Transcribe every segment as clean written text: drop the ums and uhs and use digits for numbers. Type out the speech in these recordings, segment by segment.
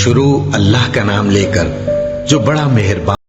شروع اللہ کا نام لے کر جو بڑا مہربان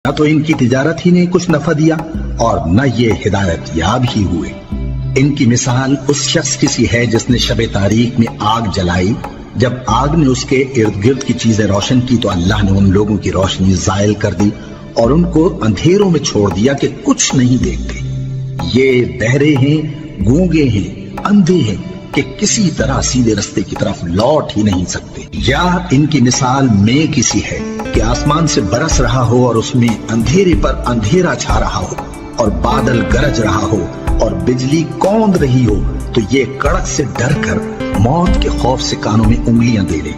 نہ تو ان کی تجارت ہی نے کچھ نفع دیا اور نہ یہ ہدایت یاب ہی ہوئے۔ ان کی مثال اس شخص کی سی ہے جس نے شب تاریک میں آگ جلائی، جب آگ نے اس کے ارد گرد کی چیزیں روشن کی تو اللہ نے ان لوگوں کی روشنی زائل کر دی اور ان کو اندھیروں میں چھوڑ دیا کہ کچھ نہیں دیکھتے۔ یہ بہرے ہیں، گونگے ہیں، اندھے ہیں کہ کسی طرح سیدھے رستے کی طرف لوٹ ہی نہیں سکتے۔ یا ان کی مثال میں کسی ہے کہ آسمان سے برس رہا ہو اور اس میں اندھیرے پر اندھیرا چھا رہا ہو اور بادل گرج رہا ہو اور بجلی کوند رہی ہو تو یہ کڑک سے ڈر کر موت کے خوف سے کانوں میں انگلیاں دے لے۔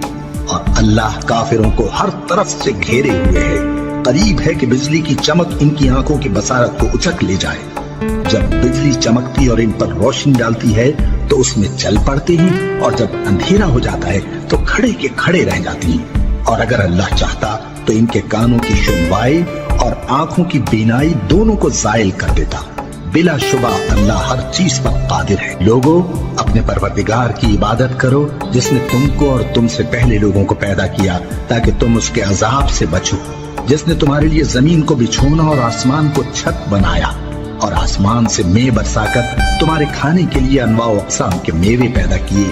اور اللہ کافروں کو ہر طرف سے گھیرے ہوئے ہے، قریب ہے کہ بجلی کی چمک ان کی آنکھوں کی بصارت کو اچک لے جائے۔ جب بجلی چمکتی اور ان پر روشنی ڈالتی ہے تو اس میں چل پڑتے ہیں اور جب اندھیرا ہو جاتا ہے تو کھڑے کے کھڑے رہ جاتی ہیں۔ اور اگر اللہ چاہتا تو ان کے کانوں کی سنوائی اور آنکھوں کی بینائی دونوں کو زائل کر دیتا۔ بلا شبہ اللہ ہر چیز پر قادر ہے۔ لوگوں، اپنے پروردگار کی عبادت کرو جس نے تم کو اور تم سے پہلے لوگوں کو پیدا کیا تاکہ تم اس کے عذاب سے بچو، جس نے تمہارے لیے زمین کو بچھونا اور آسمان کو چھت بنایا اور آسمان سے مے برسا کر تمہارے کھانے کے لیے انواع و اقسام کے میوے پیدا کیے۔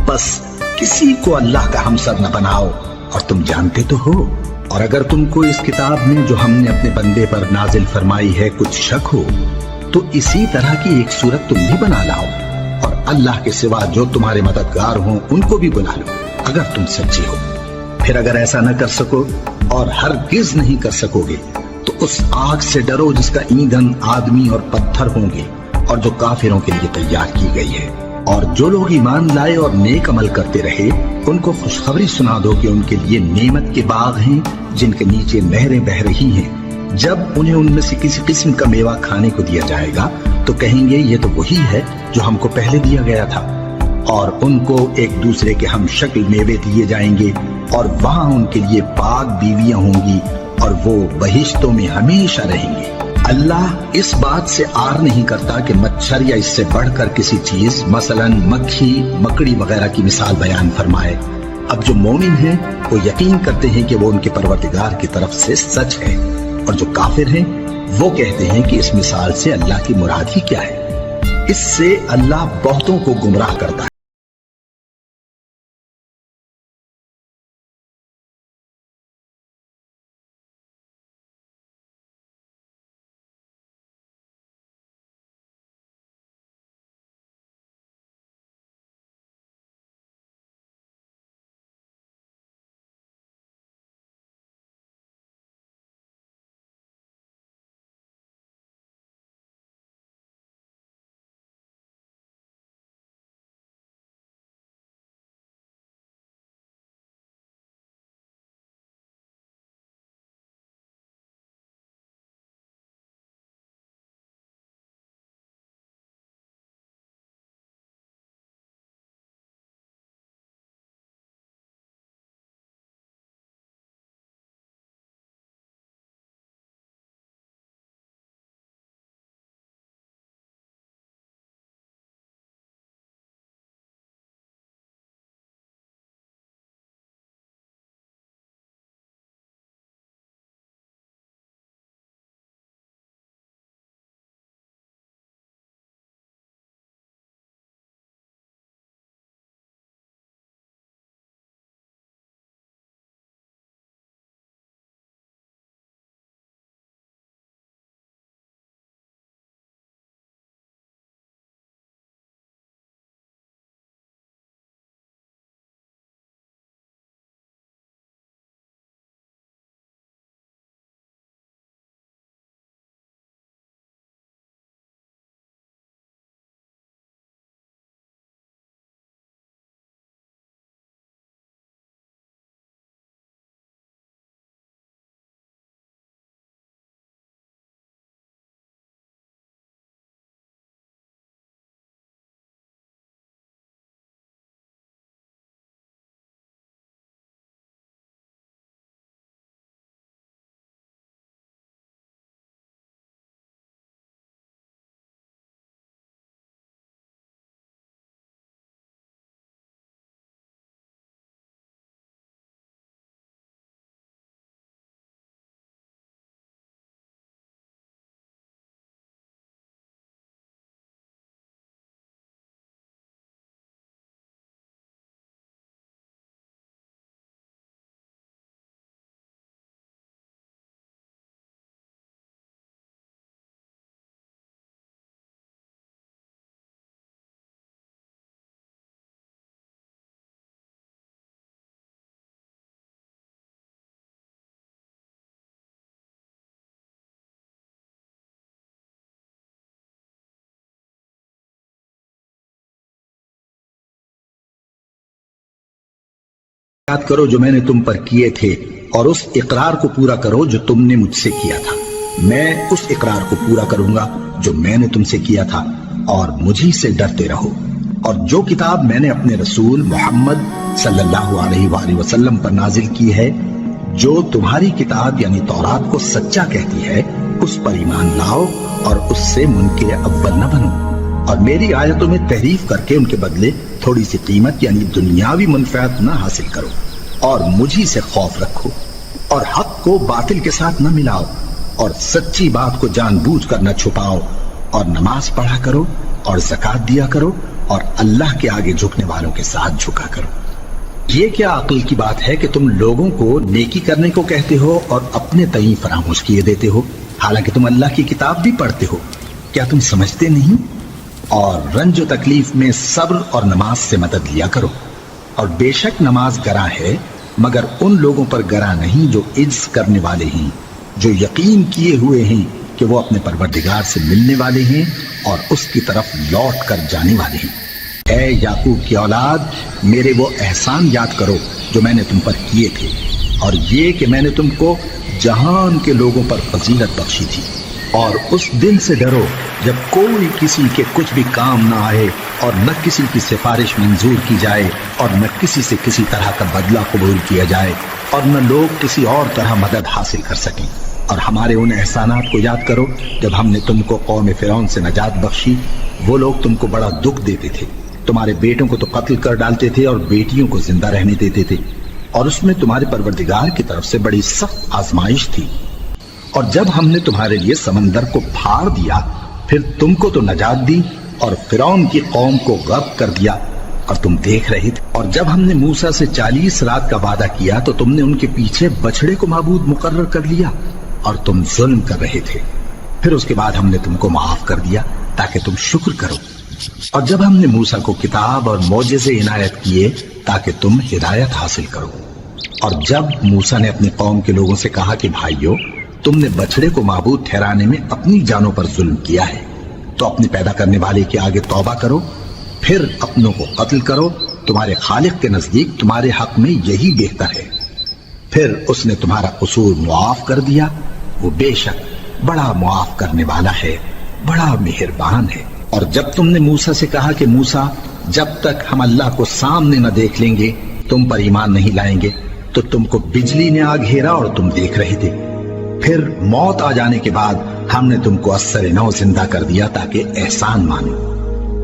بس کسی کو اللہ کا ہمسر نہ بناؤ، اور تم جانتے تو ہو۔ اور اگر تم کو اس کتاب میں جو ہم نے اپنے بندے پر نازل فرمائی ہے کچھ شک ہو تو اسی طرح کی ایک صورت تم بھی بنا لاؤ، اور اللہ کے سوا جو تمہارے مددگار ہوں ان کو بھی بلا لو اگر تم سچے ہو۔ پھر اگر ایسا نہ کر سکو اور ہرگز نہیں کر سکو گے تو اس آگ سے ڈرو جس کا ایندھن آدمی اور پتھر ہوں گے اور جو کافروں کے لیے تیار کی گئی ہے۔ اور جو لوگ ایمان لائے اور نیک عمل کرتے رہے ان کو خوشخبری سنا دو کہ ان کے لیے نعمت کے باغ ہیں جن کے نیچے نہریں بہ رہی ہیں۔ جب انہیں ان میں سے کسی قسم کا میوہ کھانے کو دیا جائے گا تو کہیں گے یہ تو وہی ہے جو ہم کو پہلے دیا گیا تھا، اور ان کو ایک دوسرے کے ہم شکل میوے دیے جائیں گے، اور وہاں ان کے لیے پاک بیویاں ہوں گی اور وہ بہشتوں میں ہمیشہ رہیں گے۔ اللہ اس بات سے آر نہیں کرتا کہ مچھر یا اس سے بڑھ کر کسی چیز مثلاً مکھی مکڑی وغیرہ کی مثال بیان فرمائے۔ اب جو مومن ہیں وہ یقین کرتے ہیں کہ وہ ان کے پروردگار کی طرف سے سچ ہے، اور جو کافر ہیں وہ کہتے ہیں کہ اس مثال سے اللہ کی مراد ہی کیا ہے۔ اس سے اللہ بہتوں کو گمراہ کرتا ہے۔ یاد کرو جو میں نے تم پر کیے تھے، اور اس اقرار کو پورا کرو جو تم نے مجھ سے کیا تھا۔ میں اس اقرار کو پورا کروں گا جو میں نے تم سے کیا تھا، اور مجھی سے ڈرتے رہو۔ اور جو کتاب میں نے اپنے رسول محمد صلی اللہ علیہ وآلہ وسلم پر نازل کی ہے، جو تمہاری کتاب یعنی تورات کو سچا کہتی ہے، اس پر ایمان لاؤ اور اس سے منکر اول نہ بنو، اور میری آیتوں میں تحریف کر کے ان کے بدلے تھوڑی سی قیمت یعنی دنیاوی منفعت نہ حاصل کرو، اور مجھی سے خوف رکھو، اور حق کو باطل کے ساتھ نہ ملاؤ، اور سچی بات کو جان بوجھ کر نہ چھپاؤ، اور نماز پڑھا کرو اور زکوٰۃ دیا کرو، اور اللہ کے آگے جھکنے والوں کے ساتھ جھکا کرو۔ یہ کیا عقل کی بات ہے کہ تم لوگوں کو نیکی کرنے کو کہتے ہو اور اپنے تئیں فراموش کیے دیتے ہو، حالانکہ تم اللہ کی کتاب بھی پڑھتے ہو؟ کیا تم سمجھتے نہیں؟ اور رنج و تکلیف میں صبر اور نماز سے مدد لیا کرو، اور بے شک نماز گراں ہے، مگر ان لوگوں پر گراں نہیں جو عجز کرنے والے ہیں، جو یقین کیے ہوئے ہیں کہ وہ اپنے پروردگار سے ملنے والے ہیں اور اس کی طرف لوٹ کر جانے والے ہیں۔ اے یعقوب کی اولاد، میرے وہ احسان یاد کرو جو میں نے تم پر کیے تھے، اور یہ کہ میں نے تم کو جہان کے لوگوں پر فضیلت بخشی تھی، اور اس دن سے ڈرو جب کوئی کسی کے کچھ بھی کام نہ آئے، اور نہ کسی کی سفارش منظور کی جائے، اور نہ کسی سے کسی طرح کا بدلہ قبول کیا جائے، اور نہ لوگ کسی اور طرح مدد حاصل کر سکیں۔ اور ہمارے ان احسانات کو یاد کرو جب ہم نے تم کو قوم فرعون سے نجات بخشی۔ وہ لوگ تم کو بڑا دکھ دیتے تھے، تمہارے بیٹوں کو تو قتل کر ڈالتے تھے اور بیٹیوں کو زندہ رہنے دیتے تھے، اور اس میں تمہارے پروردگار کی طرف سے بڑی سخت آزمائش تھی۔ اور جب ہم نے تمہارے لیے سمندر کو پھاڑ دیا، پھر تم کو تو نجات دی اور فرعون کی قوم کو غرق کر دیا، اور تم دیکھ رہے تھے۔ اور جب ہم نے موسیٰ سے 40 رات کا وعدہ کیا تو تم نے ان کے پیچھے بچڑے کو معبود مقرر کر لیا اور تم ظلم کر رہے تھے۔ پھر اس کے بعد ہم نے تم کو معاف کر دیا تاکہ تم شکر کرو۔ اور جب ہم نے موسیٰ کو کتاب اور معجزے عنایت کیے تاکہ تم ہدایت حاصل کرو۔ اور جب موسیٰ نے اپنی قوم کے لوگوں سے کہا کہ بھائیو، تم نے بچڑے کو معبود ٹھہرانے میں اپنی جانوں پر ظلم کیا ہے، تو اپنے پیدا کرنے والے کے آگے توبہ کرو، پھر اپنوں کو قتل کرو، تمہارے خالق کے نزدیک تمہارے حق میں یہی بہتر ہے۔ پھر اس نے تمہارا قصور معاف کر دیا، وہ بے شک بڑا معاف کرنے والا ہے، بڑا مہربان ہے۔ اور جب تم نے موسیٰ سے کہا کہ موسیٰ، جب تک ہم اللہ کو سامنے نہ دیکھ لیں گے تم پر ایمان نہیں لائیں گے، تو تم کو بجلی نے آ گھیرا اور تم دیکھ رہے تھے۔ پھر موت آ جانے کے بعد ہم نے تم کو اثر نو زندہ کر دیا تاکہ احسان مانو۔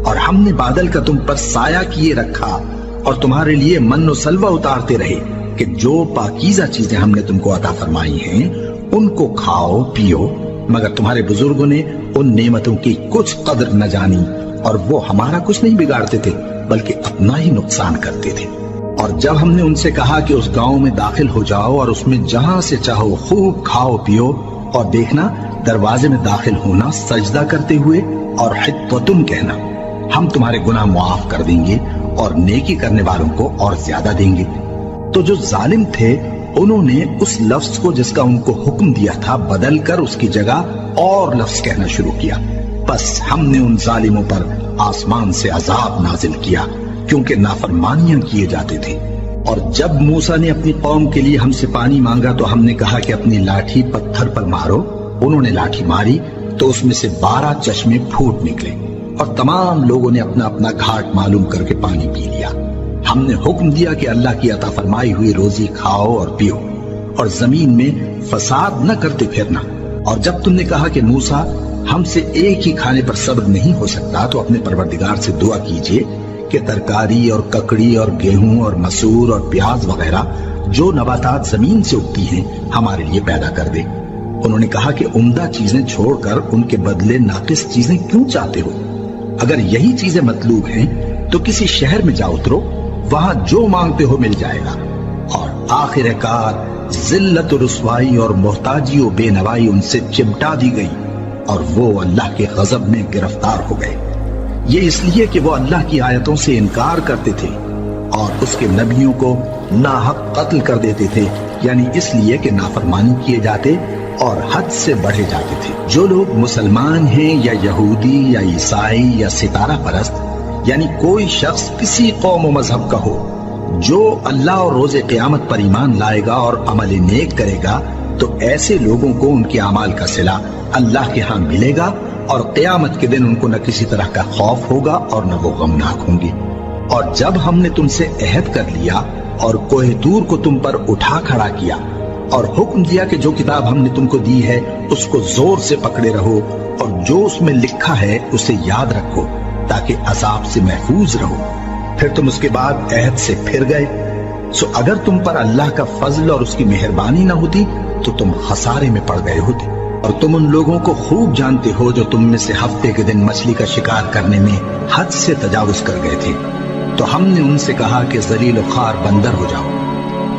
اور ہم نے بادل کا تم پر سایہ کیے رکھا اور تمہارے لیے من و سلوہ اتارتے رہے کہ جو پاکیزہ چیزیں ہم نے تم کو عطا فرمائی ہیں ان کو کھاؤ پیو، مگر تمہارے بزرگوں نے ان نعمتوں کی کچھ قدر نہ جانی، اور وہ ہمارا کچھ نہیں بگاڑتے تھے بلکہ اپنا ہی نقصان کرتے تھے۔ اور جب ہم نے ان سے کہا کہ اس گاؤں میں داخل ہو جاؤ اور اس میں جہاں سے چاہو خوب کھاؤ پیو، اور دیکھنا دروازے میں داخل ہونا سجدہ کرتے ہوئے اور حطتن کہنا، ہم تمہارے گناہ معاف کر دیں گے اور نیکی کرنے والوں کو اور زیادہ دیں گے۔ تو جو ظالم تھے انہوں نے اس لفظ کو جس کا ان کو حکم دیا تھا بدل کر اس کی جگہ اور لفظ کہنا شروع کیا، بس ہم نے ان ظالموں پر آسمان سے عذاب نازل کیا کیونکہ نافرمانیاں کیے جاتے تھے۔ اور جب موسیٰ نے اپنی قوم کے لیے ہم سے پانی مانگا تو ہم نے کہا کہ اپنی لاٹھی پتھر پر مارو۔ انہوں نے لاٹھی ماری تو اس میں سے 12 چشمے پھوٹ نکلے، اور تمام لوگوں نے اپنا اپنا گھاٹ معلوم کر کے پانی پی لیا۔ ہم نے حکم دیا کہ اللہ کی عطا فرمائی ہوئی روزی کھاؤ اور پیو، اور زمین میں فساد نہ کرتے پھرنا۔ اور جب تم نے کہا کہ موسیٰ، ہم سے ایک ہی کھانے پر صبر نہیں ہو سکتا، تو اپنے پروردگار سے دعا کیجئے کہ ترکاری اور ککڑی اور گیہوں اور مسور اور پیاز وغیرہ جو نباتات زمین سے اگتی ہیں ہمارے لیے پیدا کر دے۔ انہوں نے کہا کہ عمدہ چیزیں چھوڑ کر ان کے بدلے ناقص چیزیں کیوں چاہتے ہو؟ اگر یہی چیزیں مطلوب ہیں تو کسی شہر میں جا اترو، وہاں جو مانگتے ہو مل جائے گا۔ اور آخر کار ذلت و رسوائی اور محتاجی و بے نوائی ان سے چمٹا دی گئی، اور وہ اللہ کے غضب میں گرفتار ہو گئے۔ یہ اس لیے کہ وہ اللہ کی آیتوں سے انکار کرتے تھے اور اس کے نبیوں کو ناحق قتل کر دیتے تھے، یعنی اس لیے کہ نافرمانی کیے جاتے اور حد سے بڑھے جاتے تھے۔ جو لوگ مسلمان ہیں یا یہودی یا عیسائی یا ستارہ پرست، یعنی کوئی شخص کسی قوم و مذہب کا ہو، جو اللہ اور روز قیامت پر ایمان لائے گا اور عمل نیک کرے گا، تو ایسے لوگوں کو ان کے اعمال کا صلہ اللہ کے ہاں ملے گا، اور قیامت کے دن ان کو نہ کسی طرح کا خوف ہوگا اور نہ وہ غمناک ہوں گے۔ اور جب ہم نے تم سے عہد کر لیا اور کوہ طور کو تم پر اٹھا کھڑا کیا اور حکم دیا کہ جو کتاب ہم نے تم کو دی ہے اس کو زور سے پکڑے رہو، اور جو اس میں لکھا ہے اسے یاد رکھو تاکہ عذاب سے محفوظ رہو، پھر تم اس کے بعد عہد سے پھر گئے، سو اگر تم پر اللہ کا فضل اور اس کی مہربانی نہ ہوتی تو تم خسارے میں پڑ گئے ہوتے۔ اور تم ان لوگوں کو خوب جانتے ہو جو تم میں سے ہفتے کے دن مچھلی کا شکار کرنے میں حد سے تجاوز کر گئے تھے، تو ہم نے ان سے کہا کہ ذلیل و خوار بندر ہو جاؤ،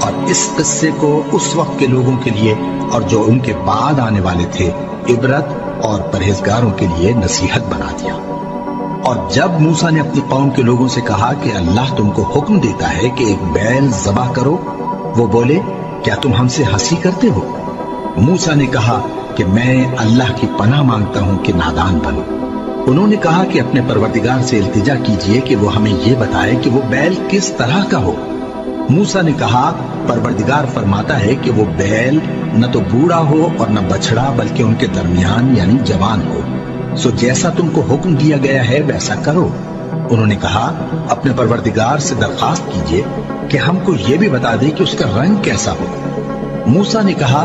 اور اس قصے کو اس وقت کے لوگوں کے لیے اور جو ان کے بعد آنے والے تھے عبرت اور پرہیزگاروں کے لیے نصیحت بنا دیا۔ اور جب موسیٰ نے اپنی قوم کے لوگوں سے کہا کہ اللہ تم کو حکم دیتا ہے کہ ایک بیل ذبح کرو، وہ بولے کیا تم ہم سے ہنسی کرتے ہو؟ موسیٰ نے کہا کہ میں اللہ کی پناہ مانگتا ہوں کہ نادان بنوں۔ انہوں نے کہا کہ اپنے پروردگار سے التجا کیجئے کہ وہ ہمیں یہ بتائے کہ وہ بیل کس طرح کا ہو۔ موسیٰ نے کہا پروردگار فرماتا ہے کہ وہ بیل نہ تو بوڑھا ہو اور نہ بچڑا بلکہ ان کے درمیان یعنی جوان ہو، سو جیسا تم کو حکم دیا گیا ہے ویسا کرو۔ انہوں نے کہا اپنے پروردگار سے درخواست کیجئے کہ ہم کو یہ بھی بتا دے کہ اس کا رنگ کیسا ہو۔ موسیٰ نے کہا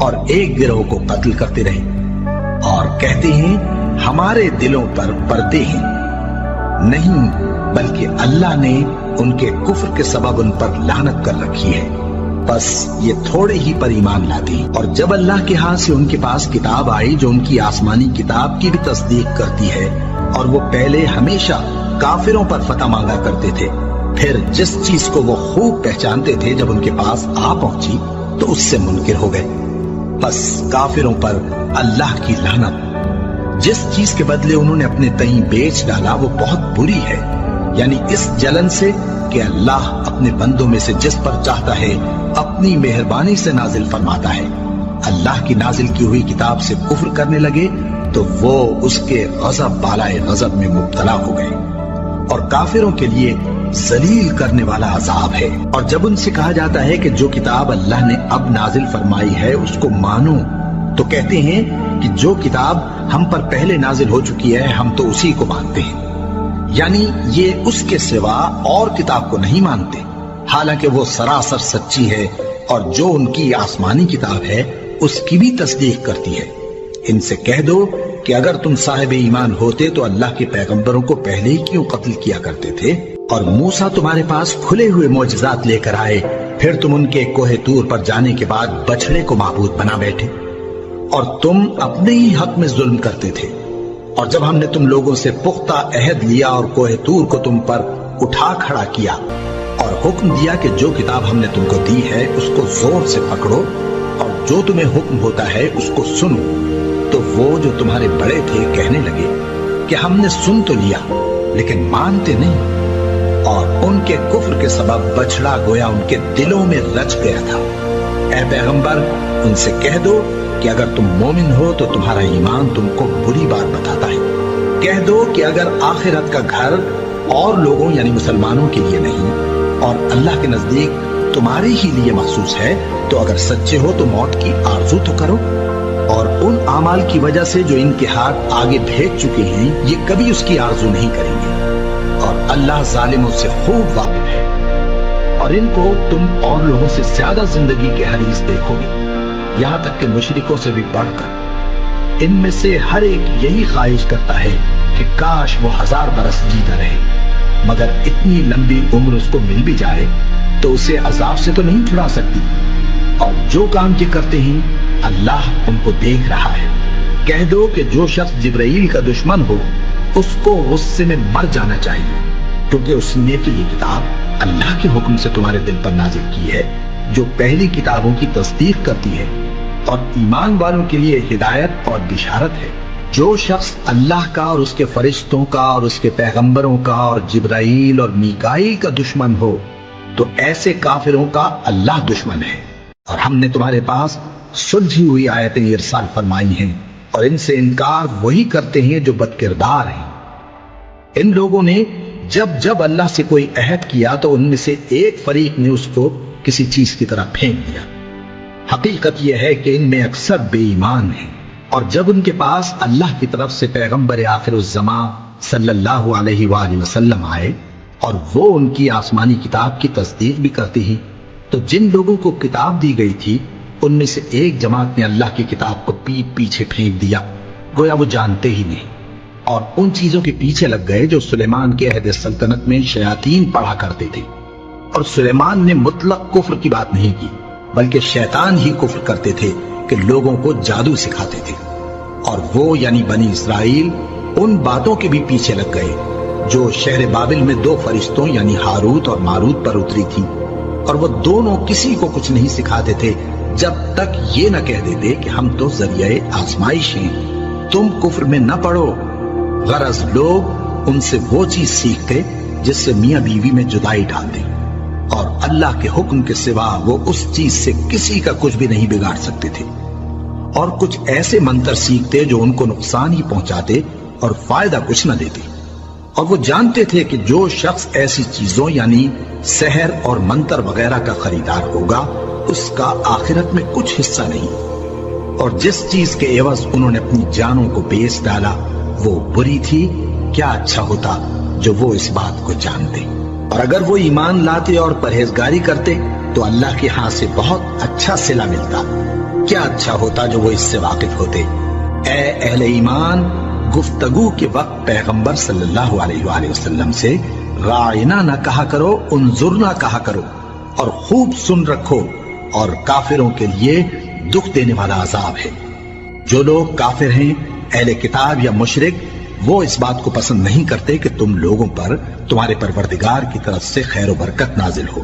اور ایک گروہ کو قتل کرتے رہے اور کہتے ہیں ہمارے دلوں پر پردے ہیں، نہیں بلکہ اللہ نے ان کے کفر کے سبب ان پر لعنت کر رکھی ہے، بس یہ تھوڑے ہی پر ایمان لاتے ہیں۔ اور جب اللہ کے ہاں سے ان کے پاس کتاب آئی جو ان کی آسمانی کتاب کی بھی تصدیق کرتی ہے، اور وہ پہلے ہمیشہ کافروں پر فتح مانگا کرتے تھے، پھر جس چیز کو وہ خوب پہچانتے تھے جب ان کے پاس آ پہنچی تو اس سے منکر ہو گئے، بس کافروں پر اللہ کی لعنت۔ جس چیز کے بدلے انہوں نے اپنے تئیں بیچ ڈالا وہ بہت بری ہے، یعنی اس جلن سے کہ اللہ اپنے بندوں میں سے جس پر چاہتا ہے اپنی مہربانی سے نازل فرماتا ہے۔ اللہ کی نازل کی ہوئی کتاب سے کفر کرنے لگے تو وہ اس کے غضب بالائے غضب میں مبتلا ہو گئے، اور کافروں کے لیے ذلیل کرنے والا عذاب ہے۔ اور جب ان سے کہا جاتا ہے کہ جو کتاب اللہ نے اب نازل فرمائی ہے اس کو مانو، تو کہتے ہیں کہ جو کتاب ہم پر پہلے نازل ہو چکی ہے ہم تو اسی کو مانتے ہیں، یعنی یہ اس کے سوا اور کتاب کو نہیں مانتے، حالانکہ وہ سراسر سچی ہے، اور جو ان کی آسمانی کتاب ہے اس کی بھی تصدیق کرتی ہے۔ ان سے کہہ دو کہ اگر تم صاحب ایمان ہوتے تو اللہ کے پیغمبروں کو پہلے ہی کیوں قتل کیا کرتے تھے؟ اور موسیٰ تمہارے پاس کھلے ہوئے معجزات لے کر آئے، پھر تم ان کے کوہ طور پر جانے کے بعد بچڑے کو معبود بنا بیٹھے، اور تم اپنے ہی حق میں ظلم کرتے تھے۔ اور جب ہم نے تم لوگوں سے پختہ عہد لیا اور کوہ طور کو تم پر اٹھا کھڑا کیا اور حکم دیا کہ جو کتاب ہم نے تم کو دی ہے اس کو زور سے پکڑو اور جو تمہیں حکم ہوتا ہے اس کو سنو، تو وہ جو تمہارے بڑے تھے کہنے لگے کہ ہم نے سن تو لیا لیکن مانتے نہیں، اور ان کے کفر کے سبب بچڑا گویا ان کے دلوں میں رچ گیا تھا۔ اے پیغمبر ان سے کہہ دو کہ اگر تم مومن ہو تو تمہارا ایمان تم کو بری بات بتاتا ہے، کہہ دو کہ اگر آخرت کا گھر اور لوگوں یعنی مسلمانوں کے لیے نہیں اور اللہ کے نزدیک تمہارے ہی لیے مخصوص ہے تو اگر سچے ہو تو موت کی آرزو تو کرو، اور ان اعمال کی وجہ سے جو ان کے ہاتھ آگے بھیج چکے ہیں یہ کبھی اس کی آرزو نہیں کریں گے، اور اللہ ظالموں سے خوب واقف ہے۔ اور ان کو تم اور لوگوں سے زیادہ زندگی کے حریص دیکھو گے، یہاں تک کہ مشرکوں سے بھی بڑھ کر۔ ان میں سے ہر ایک یہی خواہش کرتا ہے کہ کاش وہ 1000 برس جیتا رہے، مگر اتنی لمبی عمر اس کو مل بھی جائے تو اسے عذاب سے تو نہیں چھڑا سکتی، اور جو کام یہ کرتے ہیں اللہ ان کو دیکھ رہا ہے۔ کہہ دو کہ جو شخص جبرائیل کا دشمن ہو اس کو غصے میں مر جانا چاہیے، کیونکہ اس نے تو یہ کتاب اللہ کے حکم سے تمہارے دل پر نازل کی ہے جو پہلی کتابوں کی تصدیق کرتی ہے، اور ایمان والوں کے لیے ہدایت اور بشارت ہے۔ جو شخص اللہ کا اور اس کے فرشتوں کا اور اس کے پیغمبروں کا اور جبرائیل اور میکائیل کا دشمن ہو تو ایسے کافروں کا اللہ دشمن ہے۔ اور ہم نے تمہارے پاس سلجھی ہوئی آیتیں ارسال فرمائی ہیں، اور ان سے انکار وہی کرتے ہیں جو بد کردار ہیں۔ ان لوگوں نے جب جب اللہ سے کوئی عہد کیا تو ان میں سے ایک فریق نے اس کو کسی چیز کی طرح پھینک دیا۔ حقیقت یہ ہے کہ ان میں اکثر بے ایمان ہیں، اور جب ان کے پاس اللہ کی طرف سے پیغمبر آخر الزمان صلی اللہ علیہ وآلہ وسلم آئے اور وہ ان کی آسمانی کتاب کی تصدیق بھی کرتے ہیں، تو جن لوگوں کو کتاب دی گئی تھی ان میں سے ایک جماعت نے اللہ کی کتاب کو پیٹ پیچھے پھینک دیا، گویا وہ جانتے ہی نہیں، اور ان چیزوں کے پیچھے لگ گئے جو سلیمان کے عہد سلطنت میں شیاطین پڑھا کرتے تھے۔ اور سلیمان نے مطلق کفر کی بات نہیں کی، بلکہ شیطان ہی کفر کرتے تھے کہ لوگوں کو جادو سکھاتے تھے، اور وہ یعنی بنی اسرائیل ان باتوں کے بھی پیچھے لگ گئے جو شہر بابل میں 2 فرشتوں یعنی ہاروت اور ماروت پر اتری تھی، اور وہ دونوں کسی کو کچھ نہیں سکھاتے تھے جب تک یہ نہ کہہ دیتے کہ ہم تو ذریعہ آزمائش ہیں، تم کفر میں نہ پڑو۔ غرض لوگ ان سے وہ چیز سیکھتے جس سے میاں بیوی میں جدائی ڈال دیں، اور اللہ کے حکم کے سوا وہ اس چیز سے کسی کا کچھ بھی نہیں بگاڑ سکتے تھے، اور کچھ ایسے منتر سیکھتے جو ان کو نقصان ہی پہنچاتے اور فائدہ کچھ نہ دیتے، اور وہ جانتے تھے کہ جو شخص ایسی چیزوں یعنی سحر اور منتر وغیرہ کا خریدار ہوگا اس کا آخرت میں کچھ حصہ نہیں، اور جس چیز کے عوض انہوں نے اپنی جانوں کو بیچ ڈالا وہ بری تھی، کیا اچھا ہوتا جو وہ اس بات کو جانتے۔ اور اگر وہ ایمان لاتے اور پرہیزگاری کرتے تو اللہ کے ہاں سے بہت اچھا صلہ ملتا، کیا اچھا ہوتا جو وہ اس سے واقف ہوتے۔ اے اہل ایمان، گفتگو کے وقت پیغمبر صلی اللہ علیہ وآلہ وسلم سے رائنا نہ کہا کرو، انظرنا کہا کرو، اور خوب سن رکھو، اور کافروں کے لیے دکھ دینے والا عذاب ہے۔ جو لوگ کافر ہیں، اہل کتاب یا مشرک، وہ اس بات کو پسند نہیں کرتے کہ تم لوگوں پر تمہارے پروردگار کی طرف سے خیر و برکت نازل ہو،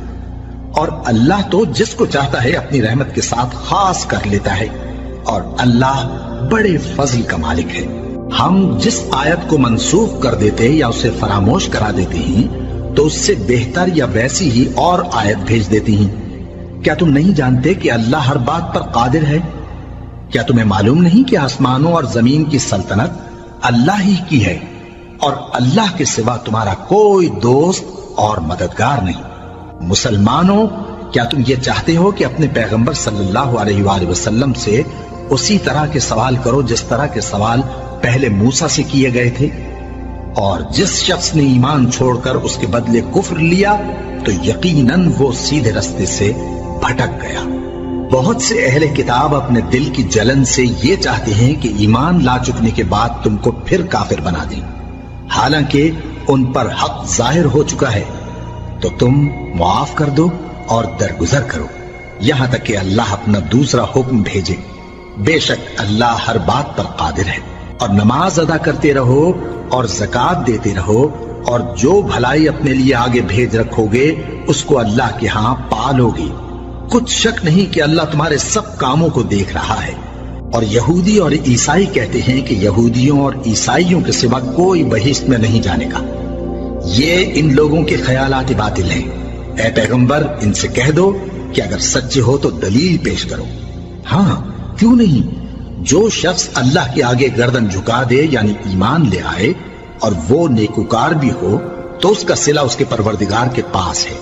اور اللہ تو جس کو چاہتا ہے اپنی رحمت کے ساتھ خاص کر لیتا ہے، اور اللہ بڑے فضل کا مالک ہے۔ ہم جس آیت کو منسوخ کر دیتے یا اسے فراموش کرا دیتے ہیں تو اس سے بہتر یا ویسی ہی اور آیت بھیج دیتی ہیں۔ کیا تم نہیں جانتے کہ اللہ ہر بات پر قادر ہے؟ کیا تمہیں معلوم نہیں کہ آسمانوں اور زمین کی سلطنت اللہ ہی کی ہے، اور اللہ کے سوا تمہارا کوئی دوست اور مددگار نہیں؟ مسلمانوں، کیا تم یہ چاہتے ہو کہ اپنے پیغمبر صلی اللہ علیہ وآلہ وسلم سے اسی طرح کے سوال کرو جس طرح کے سوال پہلے موسیٰ سے کیے گئے تھے؟ اور جس شخص نے ایمان چھوڑ کر اس کے بدلے کفر لیا تو یقیناً وہ سیدھے رستے سے بھٹک گیا۔ بہت سے اہل کتاب اپنے دل کی جلن سے یہ چاہتے ہیں کہ ایمان لا چکنے کے بعد تم کو پھر کافر بنا دیں، حالانکہ ان پر حق ظاہر ہو چکا ہے۔ تو تم معاف کر دو اور درگزر کرو یہاں تک کہ اللہ اپنا دوسرا حکم بھیجے۔ بے شک اللہ ہر بات پر قادر ہے۔ اور نماز ادا کرتے رہو اور زکوٰۃ دیتے رہو، اور جو بھلائی اپنے لیے آگے بھیج رکھو گے اس کو اللہ کے ہاں پالو گے۔ کچھ شک نہیں کہ اللہ تمہارے سب کاموں کو دیکھ رہا ہے۔ اور یہودی اور عیسائی کہتے ہیں کہ یہودیوں اور عیسائیوں کے سوا کوئی بہشت میں نہیں جانے کا۔ یہ ان لوگوں کے خیالات باطل ہیں۔ اے پیغمبر، ان سے کہہ دو کہ اگر سچے ہو تو دلیل پیش کرو۔ ہاں، کیوں نہیں؟ جو شخص اللہ کے آگے گردن جھکا دے یعنی ایمان لے آئے اور وہ نیکوکار بھی ہو تو اس کا صلہ اس کے پروردگار کے پاس ہے،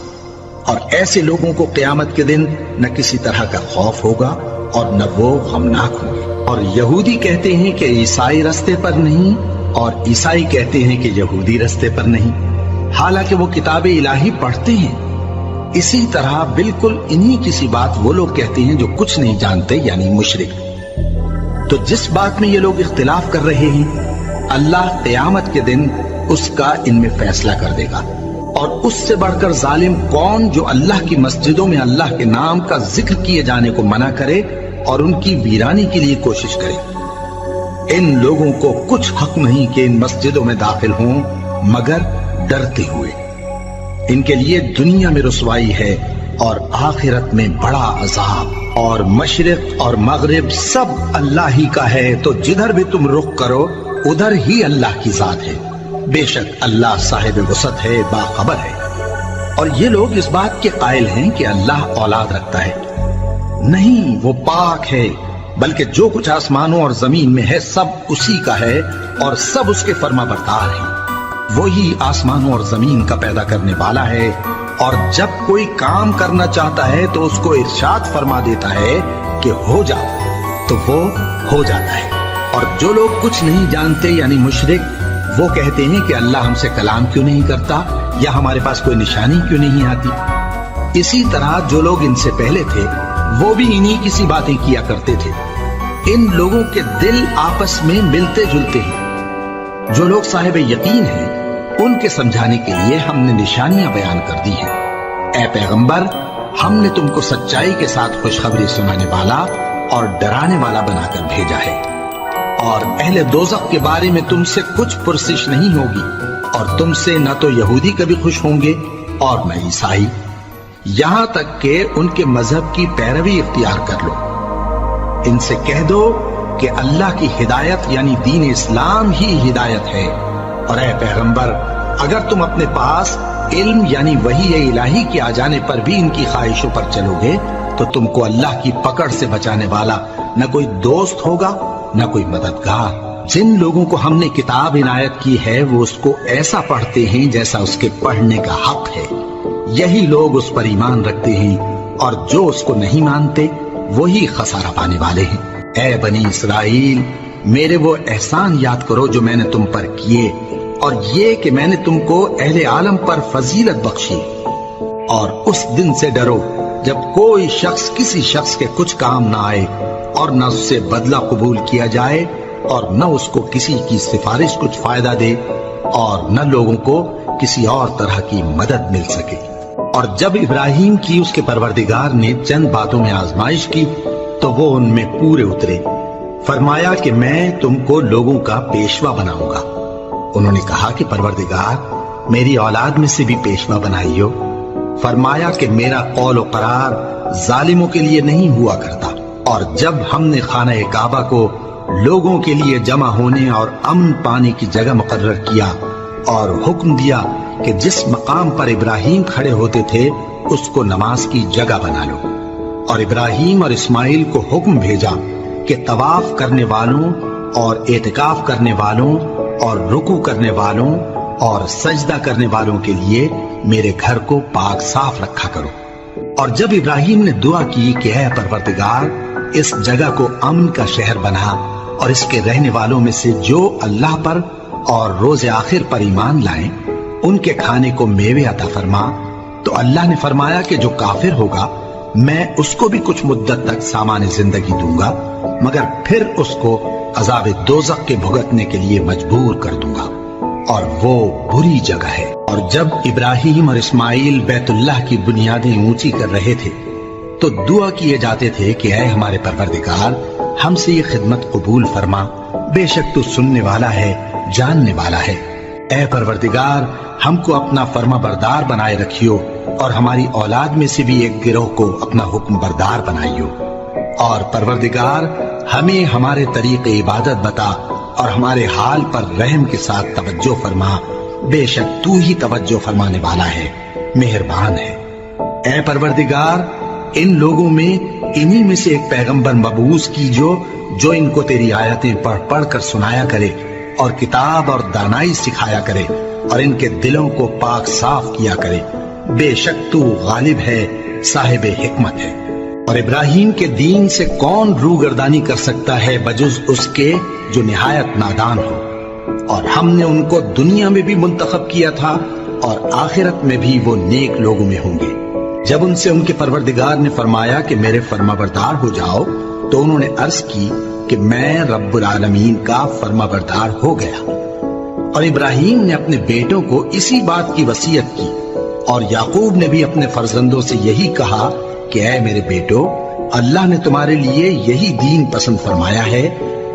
اور ایسے لوگوں کو قیامت کے دن نہ کسی طرح کا خوف ہوگا اور نہ وہ غمناک ہوں گے۔ اور یہودی کہتے ہیں کہ عیسائی رستے پر نہیں، اور عیسائی کہتے ہیں کہ یہودی رستے پر نہیں، حالانکہ وہ کتاب الہی پڑھتے ہیں۔ اسی طرح بالکل انہی کسی بات وہ لوگ کہتے ہیں جو کچھ نہیں جانتے یعنی مشرک۔ تو جس بات میں یہ لوگ اختلاف کر رہے ہیں اللہ قیامت کے دن اس کا ان میں فیصلہ کر دے گا۔ اور اس سے بڑھ کر ظالم کون جو اللہ کی مسجدوں میں اللہ کے نام کا ذکر کیے جانے کو منع کرے اور ان کی ویرانی کے لیے کوشش کرے۔ ان لوگوں کو کچھ حق نہیں کہ ان مسجدوں میں داخل ہوں مگر ڈرتے ہوئے۔ ان کے لیے دنیا میں رسوائی ہے اور آخرت میں بڑا عذاب۔ اور مشرق اور مغرب سب اللہ ہی کا ہے، تو جدھر بھی تم رخ کرو ادھر ہی اللہ کی ذات ہے۔ بے شک اللہ صاحب وسعت ہے، باخبر ہے۔ اور یہ لوگ اس بات کے قائل ہیں کہ اللہ اولاد رکھتا ہے۔ نہیں، وہ پاک ہے، بلکہ جو کچھ آسمانوں اور زمین میں ہے سب اسی کا ہے اور سب اس کے فرما بردار ہیں۔ وہی آسمانوں اور زمین کا پیدا کرنے والا ہے، اور جب کوئی کام کرنا چاہتا ہے تو اس کو ارشاد فرما دیتا ہے کہ ہو جا، تو وہ ہو جاتا ہے۔ اور جو لوگ کچھ نہیں جانتے یعنی مشرک، وہ کہتے ہیں کہ اللہ ہم سے کلام کیوں نہیں کرتا، یا ہمارے پاس کوئی نشانی کیوں نہیں آتی۔ اسی طرح جو لوگ ان سے پہلے تھے وہ بھی انہی کسی باتیں کیا کرتے تھے۔ ان لوگوں کے دل آپس میں ملتے جلتے ہیں۔ جو لوگ صاحب یقین ہیں ان کے سمجھانے کے لیے ہم نے نشانیاں بیان کر دی ہیں۔ اے پیغمبر، ہم نے تم کو سچائی کے ساتھ خوشخبری سنانے والا اور ڈرانے والا بنا کر بھیجا ہے۔ اور اہل دوزخ کے بارے میں تم سے کچھ پرسش نہیں ہوگی، اور تم سے نہ تو یہودی کبھی خوش ہوں گے اور نہ عیسائی، یہاں تک کہ ان کے مذہب کی پیروی اختیار کر لو۔ ان سے کہہ دو کہ اللہ کی ہدایت یعنی دین اسلام ہی ہدایت ہے۔ اور اے پیغمبر، اگر تم اپنے پاس علم یعنی وحی الہی کے آ جانے پر بھی ان کی خواہشوں پر چلو گے تو تم کو اللہ کی پکڑ سے بچانے والا نہ کوئی دوست ہوگا نہ کوئی مددگار۔ جن لوگوں کو ہم نے کتاب عنایت کی ہے وہ اس کو ایسا پڑھتے ہیں جیسا اس کے پڑھنے کا حق ہے، یہی لوگ اس پر ایمان رکھتے ہیں، اور جو اس کو نہیں مانتے وہی خسارہ پانے والے ہیں۔ اے بنی اسرائیل، میرے وہ احسان یاد کرو جو میں نے تم پر کیے، اور یہ کہ میں نے تم کو اہل عالم پر فضیلت بخشی۔ اور اس دن سے ڈرو جب کوئی شخص کسی شخص کے کچھ کام نہ آئے اور نہ اس سے بدلہ قبول کیا جائے اور نہ اس کو کسی کی سفارش کچھ فائدہ دے اور نہ لوگوں کو کسی اور طرح کی مدد مل سکے۔ اور جب ابراہیم کی اس کے پروردگار نے چند باتوں میں آزمائش کی تو وہ ان میں پورے اترے۔ فرمایا کہ میں تم کو لوگوں کا پیشوا بناؤں گا۔ انہوں نے کہا کہ پروردگار میری اولاد میں سے بھی پیشوا بنائیو۔ فرمایا کہ میرا قول و قرار ظالموں کے لیے نہیں ہوا کرتا۔ اور جب ہم نے خانہ کعبہ کو لوگوں کے لیے جمع ہونے اور امن پانے کی جگہ مقرر کیا اور حکم دیا کہ جس مقام پر ابراہیم کھڑے ہوتے تھے اس کو نماز کی جگہ بنا لو، اور ابراہیم اور اسماعیل کو حکم بھیجا کہ طواف کرنے والوں اور اعتکاف کرنے والوں اور رکوع کرنے والوں اور سجدہ کرنے والوں کے لیے میرے گھر کو پاک صاف رکھا کرو۔ اور جب ابراہیم نے دعا کی کہ اے پروردگار اس جگہ کو امن کا شہر بنا اور اس کے رہنے والوں میں سے جو اللہ پر اور روز آخر پر ایمان لائیں ان کے کھانے کو میوے عطا فرما، تو اللہ نے فرمایا کہ جو کافر ہوگا میں اس کو بھی کچھ مدت تک سامان زندگی دوں گا، مگر پھر اس کو عذاب دوزخ کے بھگتنے کے لیے مجبور کر دوں گا، اور وہ بری جگہ ہے۔ اور جب ابراہیم اور اسماعیل بیت اللہ کی بنیادیں اونچی کر رہے تھے تو دعا کیے جاتے تھے کہ اے ہمارے پروردگار ہم سے یہ خدمت قبول فرما، بے شک تو سننے والا ہے، جاننے والا ہے۔ اے پروردگار ہم کو اپنا فرما بردار بنائے رکھیو اور ہماری اولاد میں سے بھی ایک گروہ کو اپنا حکم بردار بنائیو، اور پروردگار ہمیں ہمارے طریق عبادت بتا اور ہمارے حال پر رحم کے ساتھ توجہ فرما، بے شک تو ہی توجہ فرمانے والا ہے، مہربان ہے۔ اے پروردگار ان لوگوں میں انہی میں سے ایک پیغمبر مبعوث کی جو ان کو تیری آیتیں پڑھ پڑھ کر سنایا کرے اور کتاب اور دانائی سکھایا کرے اور ان کے دلوں کو پاک صاف کیا کرے، بے شک تو غالب ہے، صاحب حکمت ہے۔ اور ابراہیم کے دین سے کون روگردانی کر سکتا ہے بجز اس کے جو نہایت نادان ہو، اور ہم نے ان کو دنیا میں بھی منتخب کیا تھا اور آخرت میں بھی وہ نیک لوگوں میں ہوں گے۔ جب ان سے ان کے پروردگار نے فرمایا کہ میرے فرما بردار ہو جاؤ تو انہوں نے عرض کی کہ میں رب العالمین کا فرما بردار ہو گیا۔ اور ابراہیم نے اپنے بیٹوں کو اسی بات کی وصیت کی، اور یعقوب نے بھی اپنے فرزندوں سے یہی کہا کہ اے میرے بیٹو، اللہ نے تمہارے لیے یہی دین پسند فرمایا ہے،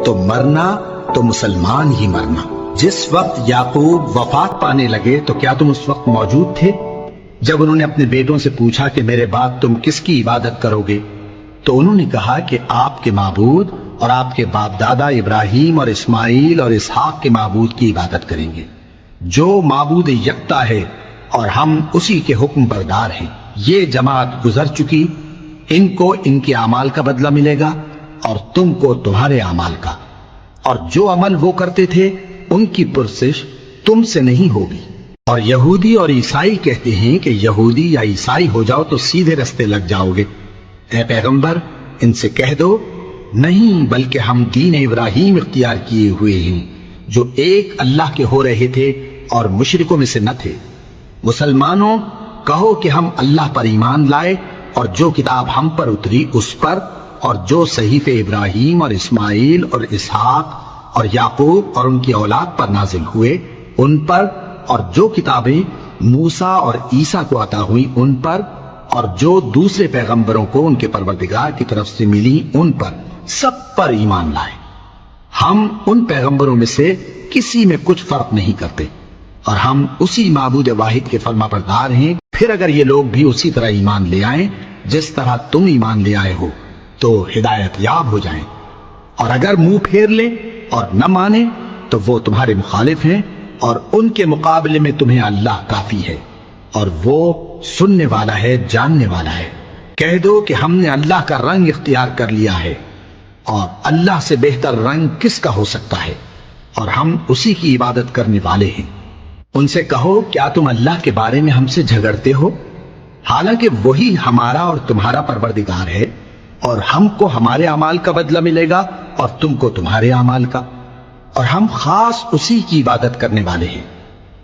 تو مرنا تو مسلمان ہی مرنا۔ جس وقت یعقوب وفات پانے لگے تو کیا تم اس وقت موجود تھے جب انہوں نے اپنے بیٹوں سے پوچھا کہ میرے بعد تم کس کی عبادت کرو گے؟ تو انہوں نے کہا کہ آپ کے معبود اور آپ کے باپ دادا ابراہیم اور اسماعیل اور اسحاق کے معبود کی عبادت کریں گے، جو معبود یکتا ہے اور ہم اسی کے حکم بردار ہیں۔ یہ جماعت گزر چکی، ان کو ان کے اعمال کا بدلہ ملے گا اور تم کو تمہارے اعمال کا، اور جو عمل وہ کرتے تھے ان کی پرسش تم سے نہیں ہوگی۔ اور یہودی اور عیسائی کہتے ہیں کہ یہودی یا عیسائی ہو جاؤ تو سیدھے رستے لگ جاؤ گے۔ اے پیغمبر ان سے کہہ دو نہیں، بلکہ ہم دین ابراہیم اختیار کیے ہوئے ہیں جو ایک اللہ کے ہو رہے تھے اور مشرکوں میں سے نہ تھے۔ مسلمانوں کہو کہ ہم اللہ پر ایمان لائے اور جو کتاب ہم پر اتری اس پر، اور جو صحیفے ابراہیم اور اسماعیل اور اسحاق اور یعقوب اور ان کی اولاد پر نازل ہوئے ان پر، اور جو کتابیں موسیٰ اور عیسیٰ کو عطا ہوئی ان پر، اور جو دوسرے پیغمبروں کو ان کے پروردگار کی طرف سے ملی ان پر، سب پر ایمان لائے۔ ہم ان پیغمبروں میں سے کسی میں کچھ فرق نہیں کرتے، اور ہم اسی معبود واحد کے فرما بردار ہیں۔ پھر اگر یہ لوگ بھی اسی طرح ایمان لے آئیں جس طرح تم ایمان لے آئے ہو تو ہدایت یاب ہو جائیں، اور اگر منہ پھیر لیں اور نہ مانیں تو وہ تمہارے مخالف ہیں، اور ان کے مقابلے میں تمہیں اللہ کافی ہے، اور وہ سننے والا ہے، جاننے والا ہے۔ کہہ دو کہ ہم نے اللہ کا رنگ اختیار کر لیا ہے، اور اللہ سے بہتر رنگ کس کا ہو سکتا ہے، اور ہم اسی کی عبادت کرنے والے ہیں۔ ان سے کہو کیا تم اللہ کے بارے میں ہم سے جھگڑتے ہو، حالانکہ وہی ہمارا اور تمہارا پروردگار ہے، اور ہم کو ہمارے اعمال کا بدلہ ملے گا اور تم کو تمہارے اعمال کا، اور ہم خاص اسی کی عبادت کرنے والے ہیں۔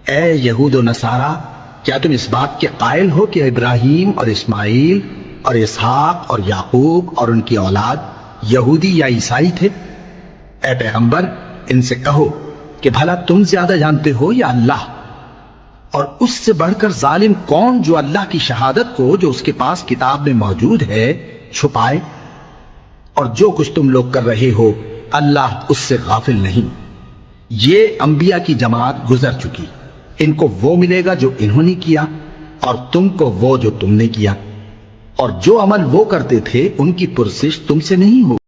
اے یہود و نصارہ، کیا تم اس بات کے قائل ہو کہ ابراہیم اور اسماعیل اور اسحاق اور یعقوب اور ان کی اولاد یہودی یا عیسائی تھے؟ اے پیغمبر ان سے کہو کہ بھلا تم زیادہ جانتے ہو یا اللہ؟ اور اس سے بڑھ کر ظالم کون جو اللہ کی شہادت کو جو اس کے پاس کتاب میں موجود ہے چھپائے؟ اور جو کچھ تم لوگ کر رہے ہو اللہ اس سے غافل نہیں۔ یہ انبیاء کی جماعت گزر چکی، ان کو وہ ملے گا جو انہوں نے کیا اور تم کو وہ جو تم نے کیا، اور جو عمل وہ کرتے تھے ان کی پرسش تم سے نہیں ہوگی۔